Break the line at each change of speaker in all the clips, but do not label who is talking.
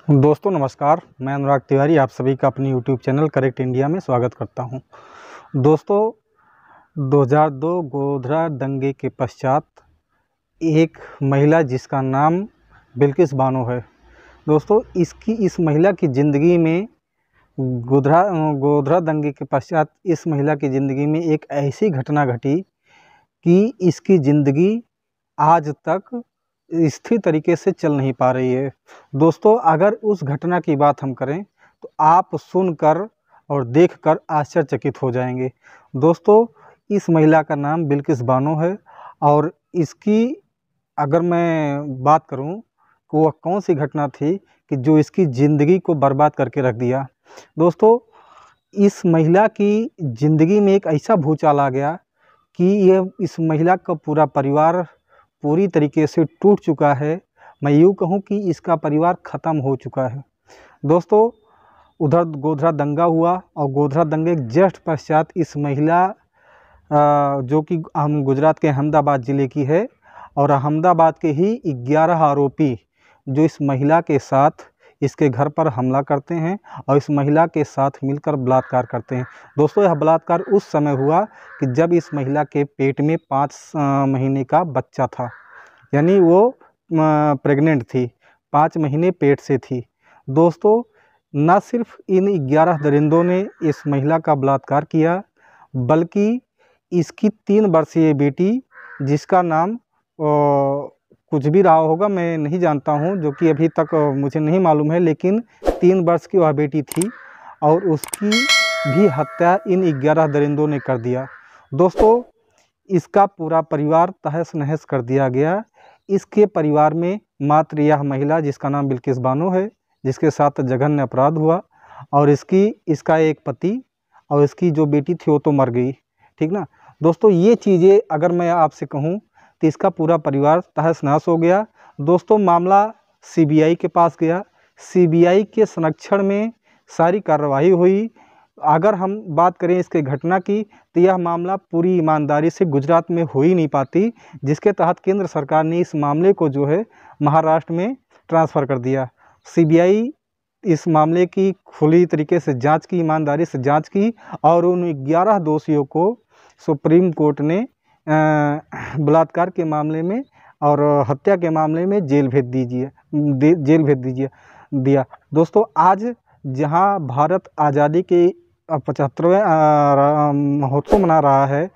दोस्तों नमस्कार, मैं अनुराग तिवारी आप सभी का अपनी यूट्यूब चैनल करेक्ट इंडिया में स्वागत करता हूं। दोस्तों 2002 गोधरा दंगे के पश्चात एक महिला जिसका नाम बिल्किस बानो है। दोस्तों इस महिला की ज़िंदगी में गोधरा दंगे के पश्चात इस महिला की ज़िंदगी में एक ऐसी घटना घटी कि इसकी ज़िंदगी आज तक स्थिर तरीके से चल नहीं पा रही है। दोस्तों अगर उस घटना की बात हम करें तो आप सुनकर और देखकर आश्चर्यचकित हो जाएंगे। दोस्तों इस महिला का नाम बिल्किस बानो है और इसकी अगर मैं बात करूं कि वह कौन सी घटना थी कि जो इसकी ज़िंदगी को बर्बाद करके रख दिया। दोस्तों इस महिला की ज़िंदगी में एक ऐसा भूचाल आ गया कि इस महिला का पूरा परिवार पूरी तरीके से टूट चुका है। मैं यूँ कहूँ कि इसका परिवार ख़त्म हो चुका है। दोस्तों उधर गोधरा दंगा हुआ और गोधरा दंगे के जस्ट पश्चात इस महिला जो कि हम गुजरात के अहमदाबाद ज़िले की है और अहमदाबाद के ही 11 आरोपी जो इस महिला के साथ इसके घर पर हमला करते हैं और इस महिला के साथ मिलकर बलात्कार करते हैं। दोस्तों यह बलात्कार उस समय हुआ कि जब इस महिला के पेट में 5 महीने का बच्चा था, यानी वो प्रेग्नेंट थी, 5 महीने पेट से थी। दोस्तों न सिर्फ इन 11 दरिंदों ने इस महिला का बलात्कार किया बल्कि इसकी 3 वर्षीय बेटी जिसका नाम कुछ भी रहा होगा, मैं नहीं जानता हूं, जो कि अभी तक मुझे नहीं मालूम है, लेकिन 3 वर्ष की वह बेटी थी और उसकी भी हत्या इन 11 दरिंदों ने कर दिया। दोस्तों इसका पूरा परिवार तहस नहस कर दिया गया। इसके परिवार में मात्र यह महिला जिसका नाम बिल्किस बानो है, जिसके साथ जघन्य अपराध हुआ और इसका एक पति और इसकी जो बेटी थी वो तो मर गई, ठीक ना। दोस्तों ये चीज़ें अगर मैं आपसे कहूँ तो इसका पूरा परिवार तहस नहस हो गया। दोस्तों मामला सीबीआई के पास गया, सीबीआई के संरक्षण में सारी कार्रवाई हुई। अगर हम बात करें इसके घटना की तो यह मामला पूरी ईमानदारी से गुजरात में हो ही नहीं पाती, जिसके तहत केंद्र सरकार ने इस मामले को जो है महाराष्ट्र में ट्रांसफ़र कर दिया। सीबीआई इस मामले की खुली तरीके से जांच की, ईमानदारी से जांच की और उन 11 दोषियों को सुप्रीम कोर्ट ने बलात्कार के मामले में और हत्या के मामले में जेल भेज दिया। दोस्तों आज जहां भारत आज़ादी के 75वें महोत्सव मना रहा है,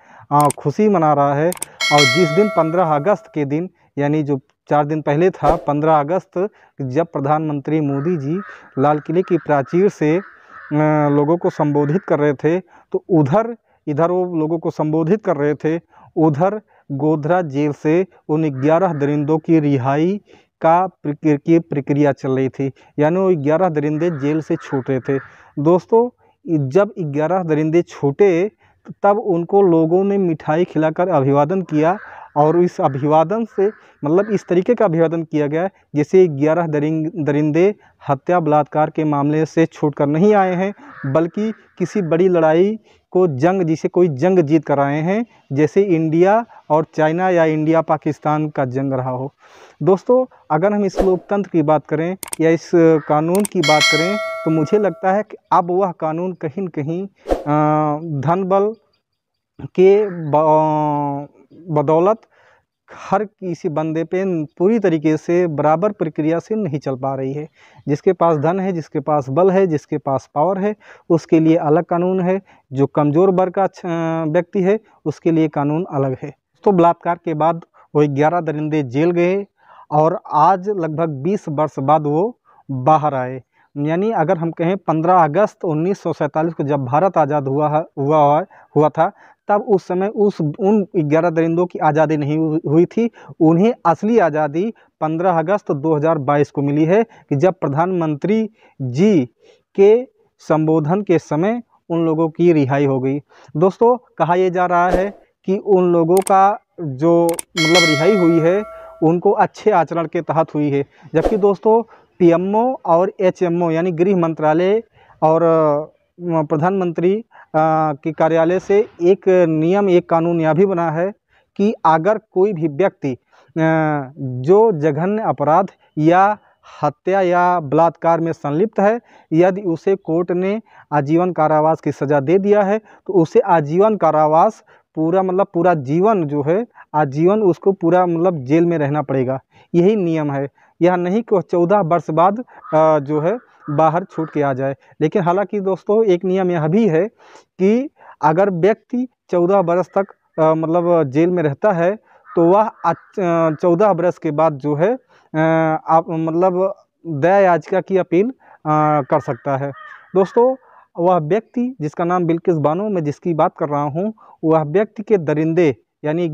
खुशी मना रहा है, और जिस दिन 15 अगस्त के दिन यानी जो 4 दिन पहले था 15 अगस्त, जब प्रधानमंत्री मोदी जी लाल किले की प्राचीर से लोगों को संबोधित कर रहे थे, तो इधर वो लोगों को संबोधित कर रहे थे, उधर गोधरा जेल से उन 11 दरिंदों की रिहाई का प्रक्रिया चल रही थी, यानी वो 11 दरिंदे जेल से छूट रहे थे। दोस्तों जब 11 दरिंदे छूटे तब उनको लोगों ने मिठाई खिलाकर अभिवादन किया और इस अभिवादन से मतलब इस तरीके का अभिवादन किया गया जैसे 11 दरिंदे हत्या बलात्कार के मामले से छूटकर नहीं आए हैं, बल्कि किसी बड़ी लड़ाई को जिसे कोई जंग जीत कर आए हैं, जैसे इंडिया और चाइना या इंडिया पाकिस्तान का जंग रहा हो। दोस्तों अगर हम इस लोकतंत्र की बात करें या इस कानून की बात करें तो मुझे लगता है कि अब वह कानून कहीं न कहीं धन बल के बदौलत हर किसी बंदे पे पूरी तरीके से बराबर प्रक्रिया से नहीं चल पा रही है। जिसके पास धन है, जिसके पास बल है, जिसके पास पावर है, उसके लिए अलग कानून है, जो कमज़ोर वर्ग का व्यक्ति है उसके लिए कानून अलग है। तो बलात्कार के बाद वो 11 दरिंदे जेल गए और आज लगभग 20 वर्ष बाद वो बाहर आए। यानी अगर हम कहें 15 अगस्त 1947 को जब भारत आज़ाद हुआ था, तब उस समय उन 11 दरिंदों की आज़ादी नहीं हुई थी। उन्हें असली आज़ादी 15 अगस्त 2022 को मिली है कि जब प्रधानमंत्री जी के संबोधन के समय उन लोगों की रिहाई हो गई। दोस्तों कहा यह जा रहा है कि उन लोगों का जो मतलब रिहाई हुई है उनको अच्छे आचरण के तहत हुई है, जबकि दोस्तों पीएमओ और एचएमओ यानी गृह मंत्रालय और प्रधानमंत्री के कार्यालय से एक नियम, एक कानून यह भी बना है कि अगर कोई भी व्यक्ति जो जघन्य अपराध या हत्या या बलात्कार में संलिप्त है, यदि उसे कोर्ट ने आजीवन कारावास की सज़ा दे दिया है तो उसे आजीवन कारावास पूरा मतलब पूरा जीवन जो है आजीवन उसको पूरा मतलब जेल में रहना पड़ेगा। यही नियम है। यह नहीं कि 14 वर्ष बाद जो है बाहर छूट के आ जाए। लेकिन हालांकि दोस्तों एक नियम यह भी है कि अगर व्यक्ति 14 वर्ष तक मतलब जेल में रहता है तो वह 14 वर्ष के बाद जो है आप मतलब दया याचिका की अपील कर सकता है। दोस्तों वह व्यक्ति जिसका नाम बिल्किस बानो, मैं जिसकी बात कर रहा हूँ, वह व्यक्ति के दरिंदे यानी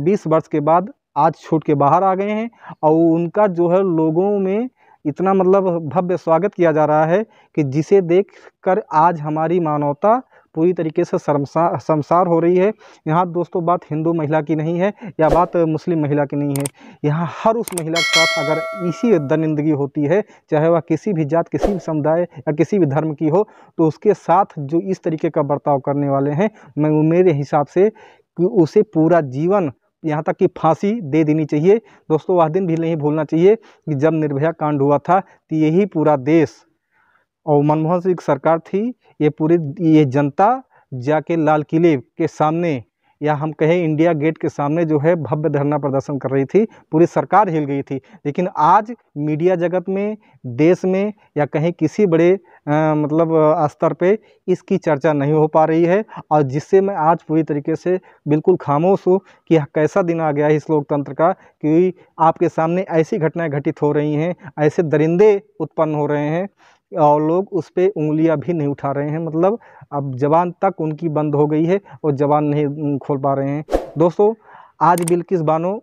20 वर्ष के बाद आज छूट के बाहर आ गए हैं और उनका जो है लोगों में इतना मतलब भव्य स्वागत किया जा रहा है कि जिसे देखकर आज हमारी मानवता पूरी तरीके से शर्मसार हो रही है। यहाँ दोस्तों बात हिंदू महिला की नहीं है या बात मुस्लिम महिला की नहीं है। यहाँ हर उस महिला के साथ अगर इसी दरिंदगी होती है, चाहे वह किसी भी जात, किसी भी समुदाय या किसी भी धर्म की हो, तो उसके साथ जो इस तरीके का बर्ताव करने वाले हैं, मेरे हिसाब से कि उसे पूरा जीवन यहाँ तक कि फांसी दे देनी चाहिए। दोस्तों वह दिन भी नहीं भूलना चाहिए कि जब निर्भया कांड हुआ था तो यही पूरा देश और मनमोहन सिंह की सरकार थी, ये जनता जाके लाल किले के सामने या हम कहें इंडिया गेट के सामने जो है भव्य धरना प्रदर्शन कर रही थी। पूरी सरकार हिल गई थी। लेकिन आज मीडिया जगत में, देश में या कहीं किसी बड़े मतलब स्तर पे इसकी चर्चा नहीं हो पा रही है और जिससे मैं आज पूरी तरीके से बिल्कुल खामोश हूँ कि यह कैसा दिन आ गया है इस लोकतंत्र का कि आपके सामने ऐसी घटनाएं घटित हो रही हैं, ऐसे दरिंदे उत्पन्न हो रहे हैं और लोग उस पर उंगलियां भी नहीं उठा रहे हैं। मतलब अब जबान तक उनकी बंद हो गई है और जबान नहीं खोल पा रहे हैं। दोस्तों आज बिल्किस बानो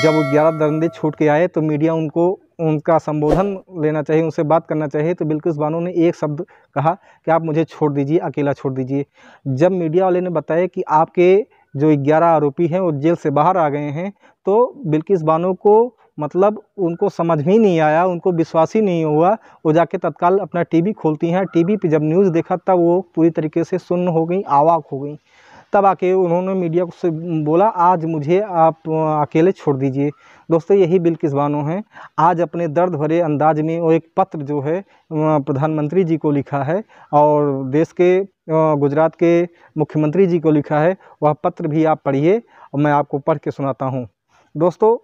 जब 11 दरिंदे छूट के आए तो मीडिया उनका संबोधन लेना चाहिए, उनसे बात करना चाहिए। तो बिल्किस बानो ने एक शब्द कहा कि आप मुझे छोड़ दीजिए, अकेला छोड़ दीजिए। जब मीडिया वाले ने बताया कि आपके जो 11 आरोपी हैं वो जेल से बाहर आ गए हैं तो बिल्किस बानो को मतलब उनको समझ में ही नहीं आया, उनको विश्वास ही नहीं हुआ। वो जाके तत्काल अपना टीवी खोलती हैं। टीवी पे जब न्यूज़ देखा तब वो पूरी तरीके से सुन्न हो गई, आवाक हो गई। तब आके उन्होंने मीडिया से बोला आज मुझे आप अकेले छोड़ दीजिए। दोस्तों यही बिल्किस बानो हैं। आज अपने दर्द भरे अंदाज में वो एक पत्र जो है प्रधानमंत्री जी को लिखा है और देश के गुजरात के मुख्यमंत्री जी को लिखा है। वह पत्र भी आप पढ़िए और मैं आपको पढ़ के सुनाता हूँ। दोस्तों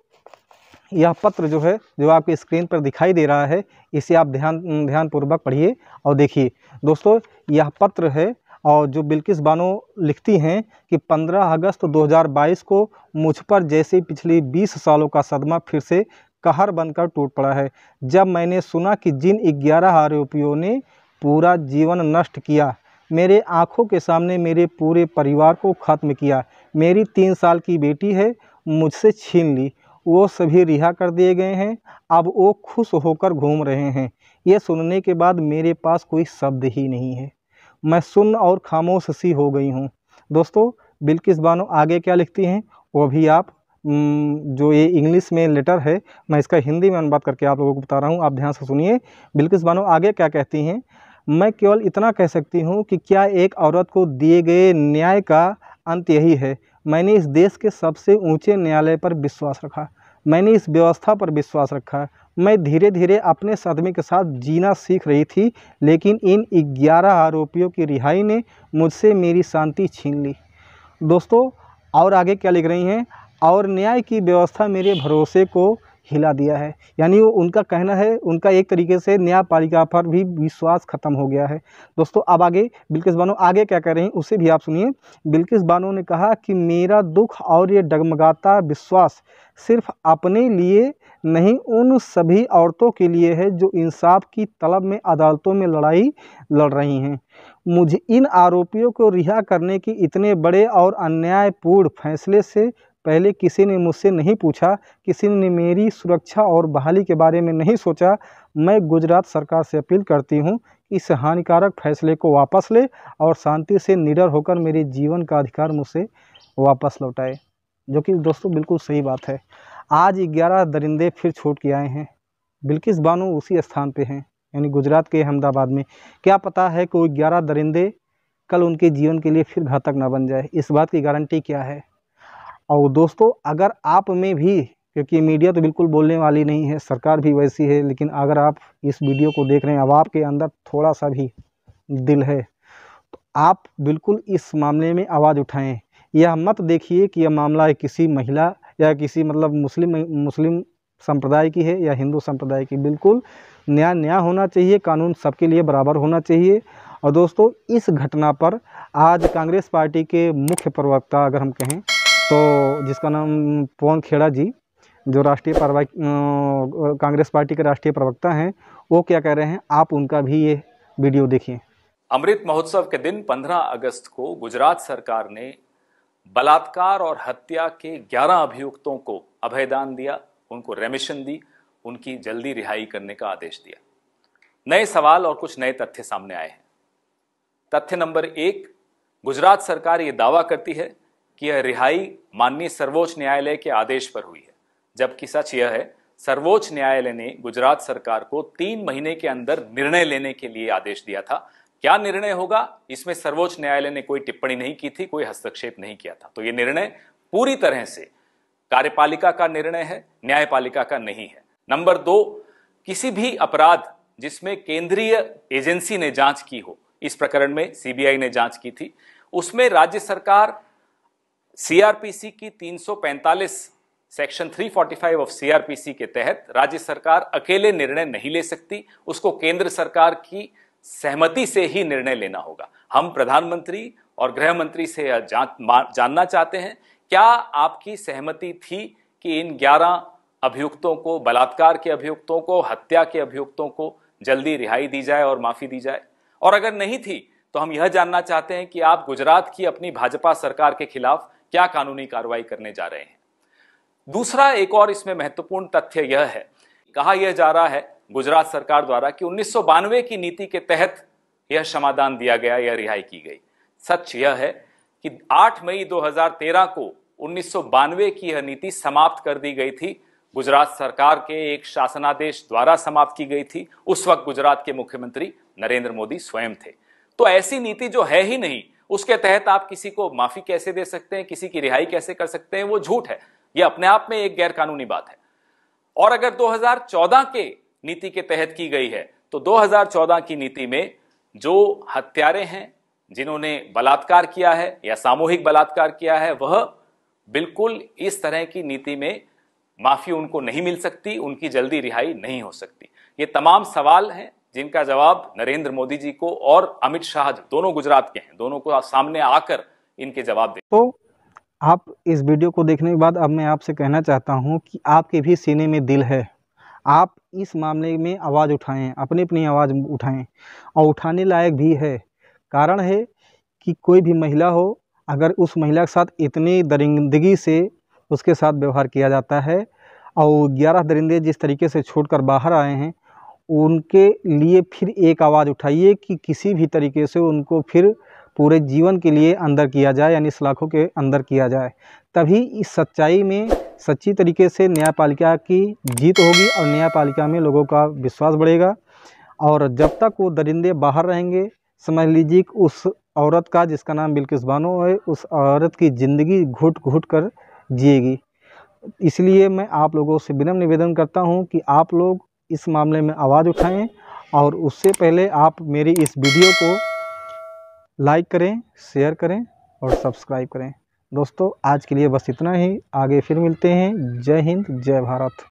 यह पत्र जो है जो आपकी स्क्रीन पर दिखाई दे रहा है, इसे आप ध्यानपूर्वक पढ़िए और देखिए। दोस्तों यह पत्र है और जो बिल्किस बानो लिखती हैं कि 15 अगस्त 2022 को मुझ पर जैसे पिछले 20 सालों का सदमा फिर से कहर बनकर टूट पड़ा है, जब मैंने सुना कि जिन 11 आरोपियों ने पूरा जीवन नष्ट किया, मेरे आँखों के सामने मेरे पूरे परिवार को ख़त्म किया, मेरी 3 साल की बेटी है मुझसे छीन ली, वो सभी रिहा कर दिए गए हैं, अब वो खुश होकर घूम रहे हैं। ये सुनने के बाद मेरे पास कोई शब्द ही नहीं है। मैं सुन्न और खामोश सी हो गई हूँ। दोस्तों बिल्किस बानो आगे क्या लिखती हैं वो भी आप जो ये इंग्लिश में लेटर है मैं इसका हिंदी में अनुवाद करके आप लोगों को बता रहा हूँ, आप ध्यान से सुनिए। बिल्किस बानो आगे क्या कहती हैं, मैं केवल इतना कह सकती हूँ कि क्या एक औरत को दिए गए न्याय का अंत यही है। मैंने इस देश के सबसे ऊंचे न्यायालय पर विश्वास रखा, मैंने इस व्यवस्था पर विश्वास रखा। मैं धीरे धीरे अपने सदमे के साथ जीना सीख रही थी, लेकिन इन 11 आरोपियों की रिहाई ने मुझसे मेरी शांति छीन ली। दोस्तों और आगे क्या लिख रही हैं, और न्याय की व्यवस्था मेरे भरोसे को हिला दिया है। यानी वो उनका कहना है, उनका एक तरीके से न्यायपालिका पर भी विश्वास खत्म हो गया है। दोस्तों अब आगे बिल्किस बानो आगे क्या कह रही हैं उसे भी आप सुनिए। बिल्किस बानो ने कहा कि मेरा दुख और ये डगमगाता विश्वास सिर्फ अपने लिए नहीं, उन सभी औरतों के लिए है जो इंसाफ की तलब में अदालतों में लड़ाई लड़ रही हैं। मुझे इन आरोपियों को रिहा करने की इतने बड़े और अन्यायपूर्ण फैसले से पहले किसी ने मुझसे नहीं पूछा, किसी ने मेरी सुरक्षा और बहाली के बारे में नहीं सोचा। मैं गुजरात सरकार से अपील करती हूँ कि इस हानिकारक फैसले को वापस ले और शांति से निडर होकर मेरे जीवन का अधिकार मुझसे वापस लौटाए। जो कि दोस्तों बिल्कुल सही बात है। आज 11 दरिंदे फिर छूट के आए हैं। बिल्किस बानो उसी स्थान पे हैं, यानी गुजरात के अहमदाबाद में। क्या पता है कि वो 11 दरिंदे कल उनके जीवन के लिए फिर घातक ना बन जाए, इस बात की गारंटी क्या है। और दोस्तों अगर आप में भी क्योंकि मीडिया तो बिल्कुल बोलने वाली नहीं है, सरकार भी वैसी है। लेकिन अगर आप इस वीडियो को देख रहे हैं, अब आपके अंदर थोड़ा सा भी दिल है तो आप बिल्कुल इस मामले में आवाज़ उठाएं। यह मत देखिए कि यह मामला किसी महिला या किसी मतलब मुस्लिम संप्रदाय की है या हिंदू संप्रदाय की। बिल्कुल न्याय होना चाहिए, कानून सबके लिए बराबर होना चाहिए। और दोस्तों, इस घटना पर आज कांग्रेस पार्टी के मुख्य प्रवक्ता अगर हम कहें तो, जिसका नाम पवन खेड़ा जी, जो कांग्रेस पार्टी के राष्ट्रीय प्रवक्ता हैं, वो क्या कह रहे हैं, आप उनका भी ये वीडियो देखिए।
अमृत महोत्सव के दिन 15 अगस्त को गुजरात सरकार ने बलात्कार और हत्या के 11 अभियुक्तों को अभयदान दिया, उनको रेमिशन दी, उनकी जल्दी रिहाई करने का आदेश दिया। नए सवाल और कुछ नए तथ्य सामने आए हैं। तथ्य नंबर 1, गुजरात सरकार ये दावा करती है कि यह रिहाई माननीय सर्वोच्च न्यायालय के आदेश पर हुई है, जबकि सच यह है सर्वोच्च न्यायालय ने गुजरात सरकार को 3 महीने के अंदर निर्णय लेने के लिए आदेश दिया था। क्या निर्णय होगा, इसमें सर्वोच्च न्यायालय ने कोई टिप्पणी नहीं की थी, कोई हस्तक्षेप नहीं किया था। तो यह निर्णय पूरी तरह से कार्यपालिका का निर्णय है, न्यायपालिका का नहीं है। नंबर 2, किसी भी अपराध जिसमें केंद्रीय एजेंसी ने जांच की हो, इस प्रकरण में सीबीआई ने जांच की थी, उसमें राज्य सरकार सीआरपीसी की 345 सेक्शन 345 ऑफ सीआरपीसी के तहत राज्य सरकार अकेले निर्णय नहीं ले सकती, उसको केंद्र सरकार की सहमति से ही निर्णय लेना होगा। हम प्रधानमंत्री और गृह मंत्री से जानना चाहते हैं, क्या आपकी सहमति थी कि इन 11 अभियुक्तों को, बलात्कार के अभियुक्तों को, हत्या के अभियुक्तों को जल्दी रिहाई दी जाए और माफी दी जाए? और अगर नहीं थी तो हम यह जानना चाहते हैं कि आप गुजरात की अपनी भाजपा सरकार के खिलाफ क्या कानूनी कार्रवाई करने जा रहे हैं। दूसरा एक और इसमें महत्वपूर्ण तथ्य यह है, कहा यह जा रहा है गुजरात सरकार द्वारा कि 1992 की नीति के तहत यह क्षमादान दिया गया, यह रिहाई की गई। सच यह है कि 8 मई 2013 को 1992 की यह नीति समाप्त कर दी गई थी, गुजरात सरकार के एक शासनादेश द्वारा समाप्त की गई थी। उस वक्त गुजरात के मुख्यमंत्री नरेंद्र मोदी स्वयं थे। तो ऐसी नीति जो है ही नहीं, उसके तहत आप किसी को माफी कैसे दे सकते हैं, किसी की रिहाई कैसे कर सकते हैं? वो झूठ है, यह अपने आप में एक गैर कानूनी बात है। और अगर 2014 के नीति के तहत की गई है, तो 2014 की नीति में जो हत्यारे हैं, जिन्होंने बलात्कार किया है या सामूहिक बलात्कार किया है, वह बिल्कुल इस तरह की नीति में माफी उनको नहीं मिल सकती, उनकी जल्दी रिहाई नहीं हो सकती। ये तमाम सवाल हैं जिनका जवाब नरेंद्र मोदी जी को और अमित शाह, दोनों गुजरात के हैं, दोनों को सामने आकर इनके जवाब दें।
तो आप इस वीडियो को देखने के बाद अब मैं आपसे कहना चाहता हूं कि आपके भी सीने में दिल है, आप इस मामले में आवाज़ उठाएं, अपनी अपनी आवाज़ उठाएं, और उठाने लायक भी है। कारण है कि कोई भी महिला हो, अगर उस महिला के साथ इतनी दरिंदगी से उसके साथ व्यवहार किया जाता है, और 11 दरिंदे जिस तरीके से छोड़कर बाहर आए हैं, उनके लिए फिर एक आवाज़ उठाइए कि किसी भी तरीके से उनको फिर पूरे जीवन के लिए अंदर किया जाए, यानी सलाखों के अंदर किया जाए। तभी इस सच्चाई में सच्ची तरीके से न्यायपालिका की जीत होगी और न्यायपालिका में लोगों का विश्वास बढ़ेगा। और जब तक वो दरिंदे बाहर रहेंगे, समझ लीजिए कि उस औरत का, जिसका नाम बिल्किस बानो है, उस औरत की ज़िंदगी घुट घुट कर जिएगी। इसलिए मैं आप लोगों से विनम्र निवेदन करता हूं कि आप लोग इस मामले में आवाज़ उठाएं, और उससे पहले आप मेरी इस वीडियो को लाइक करें, शेयर करें और सब्सक्राइब करें। दोस्तों, आज के लिए बस इतना ही। आगे फिर मिलते हैं। जय हिंद, जय भारत।